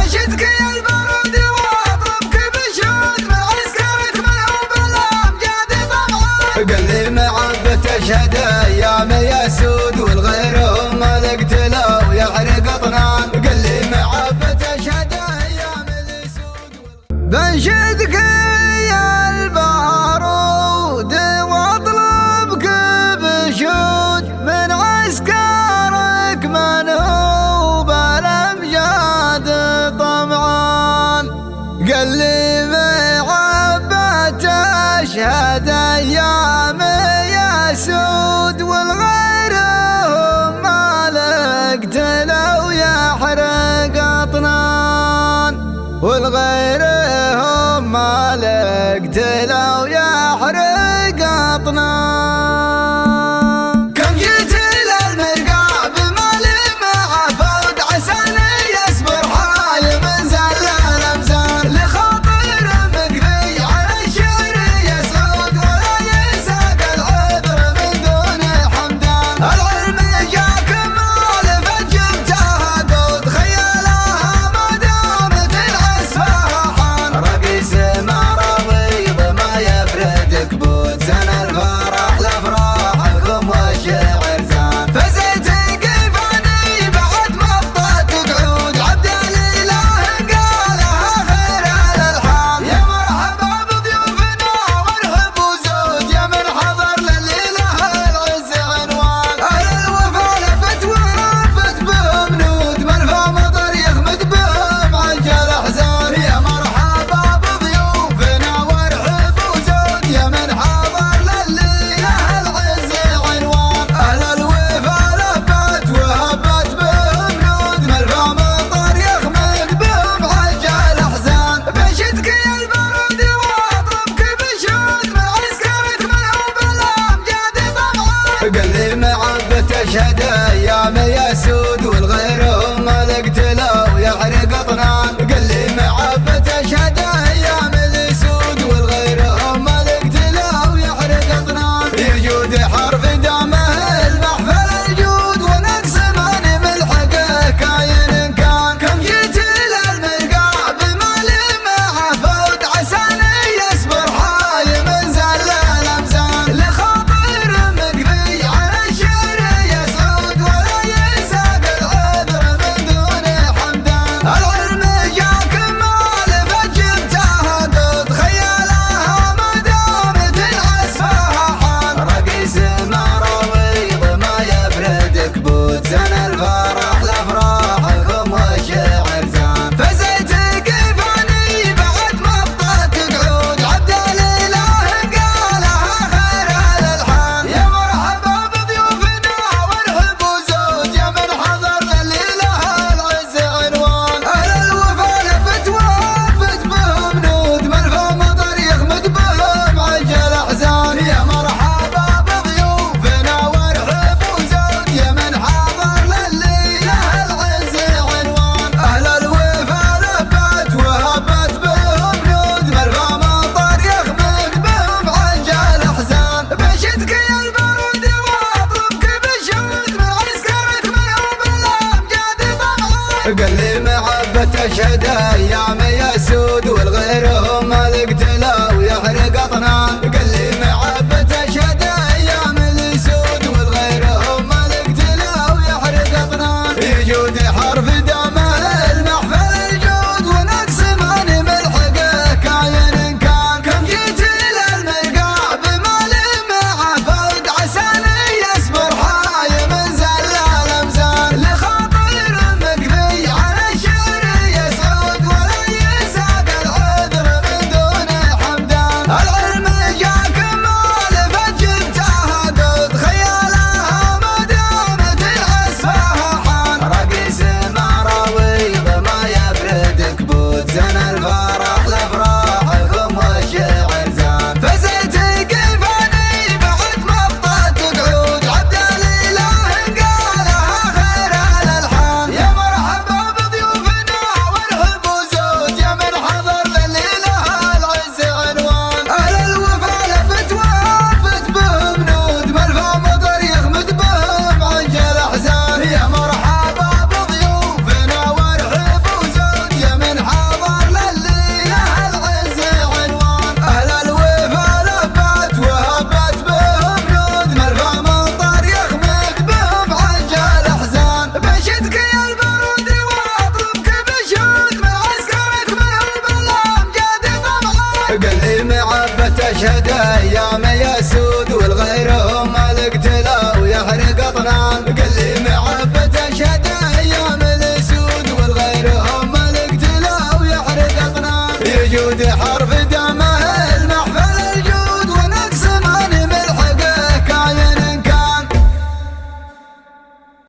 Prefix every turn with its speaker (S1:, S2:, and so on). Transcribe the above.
S1: بشدك يا البرود واضربك بشود من عسكرك ملعوب الامجاد طبعا.
S2: قال لي معبة اشهد ايام يسود والغيرهم ملك تلو يحرق اطنان. قال لي معبة اشهد ايام الاسود
S1: بنشدك يا البارود واطلبك بشود من عسكرك منهوب الامجاد طمعان. قال لي معبة اشهد ايام يسود والغيرهم مالك تلو يحرق اطنان. والغيرهم مالك تلو يحرق اطنان. كم جيت للمرقاب مالي مع فوض عساني يصبر حال من زل الامزار. لخاطر مقفي على الشعر يسعود ولا يساق العذر من دون حمدان. العلم جاك مالف جبتها قود خيالها ما دامت العسفاحان. رقيس مراويض ما يفردك بود زن الفرح لافراحكم والشعر زان. فزيت قيفاني بعد مبطة قعود عبد الاله قالها خير الالحان. يا مرحبا بضيوفنا وارحب وزود يا من حضر لليله العز عنوان. اهل الوفا لبت وربت بهم نود مرفى مطر يخمد بهم عجل احزان. يا مرحبا بضيوفنا وارحب وزود يا من حضر لليله العز عنوان. اهل الوفا لبت وهبت بهم نود مرفى مطر يخمد بهم عجل احزان. بشدك يا البرود واضربك بشود من عسكرك ملعوب الامجاد طبعا.
S2: قال لي معبة اشهد ايام يسود والغيرهم ملك تلو يحرق اطنان. قال لي معبة اشهد ايام الاسود والغيرهم ملك تلو يحرق اطنان. يجود حرف دامه المحفل الجود ونقص ماني ملحقه كاين كان.
S1: كم جيت للمرقاب مالي مع فوض عساني يصبر حال من زل الامزان. لخاطر مقفي على الشعر يسعود ولا يساق العذر من دون حمدان. العلم جاك مالف جبتها قد خيالها ما دامت العسفاحان.
S2: رقيس مراويض ما يفردك بود زن الفرح لافراحكم والشعر زان.
S1: فزيت قيفاني بعد مبطة قعود عبد الاله قالها خير الالحان. يا مرحبا بضيوفنا وارحب وزود يا من حضر لليله العز عنوان. اهل الوفا لبت وهبت بهم نود مرفى مطر يخمد بهم عجل احزان. يا مرحبا بضيوفنا وارحب وزود يا من حضر لليله العز عنوان. اهل الوفا لبت وهبت بهم نود مرفى مطر يخمد بهم عجل احزان. بشدك يا البرود واضربك بشود من عسكرك ملعوب الامجاد طبعا.
S2: قال لي معبة اشهد ايام يسود والغيرهم ملك تلو يحرق اطنان. قال لي معبة اشهد ايام الاسود والغيرهم ملك تلو يحرق اطنان. يجود حرف دامه المحفل الجود ونقص ماني ملحقه كاين كان.
S1: كم جيت للمرقاب مالي مع فوض عساني يصبر حال من زل الامزان. لخاطر مقفي على الشعر يسعود ولا
S2: تشهد ايام يسود